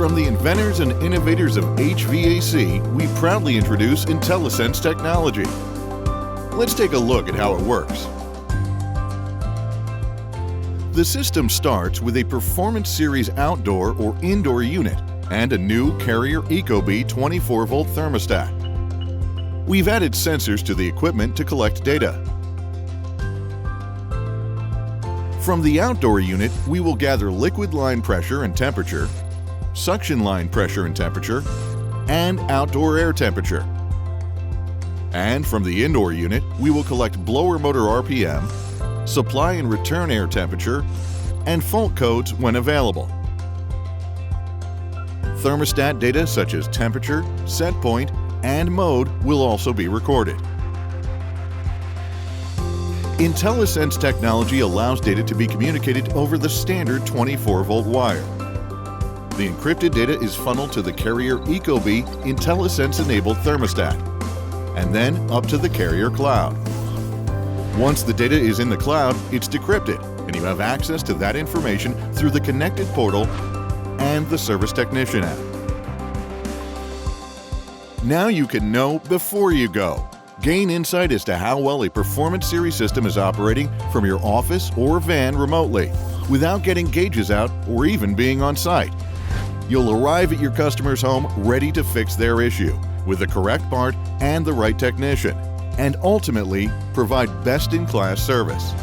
From the inventors and innovators of HVAC, we proudly introduce InteliSense technology. Let's take a look at how it works. The system starts with a Performance Series outdoor or indoor unit and a new Carrier ecobee 24-volt thermostat. We've added sensors to the equipment to collect data. From the outdoor unit, we will gather liquid line pressure and temperature, suction line pressure and temperature, and outdoor air temperature. And from the indoor unit, we will collect blower motor RPM, supply and return air temperature, and fault codes when available. Thermostat data such as temperature, set point, and mode will also be recorded. InteliSense technology allows data to be communicated over the standard 24-volt wire. The encrypted data is funneled to the Carrier ecobee InteliSense-enabled thermostat, and then up to the Carrier cloud. Once the data is in the cloud, it's decrypted, and you have access to that information through the connected portal and the Service Technician app. Now you can know before you go. Gain insight as to how well a Performance Series system is operating from your office or van remotely, without getting gauges out or even being on site. You'll arrive at your customer's home ready to fix their issue with the correct part and the right technician, and ultimately provide best-in-class service.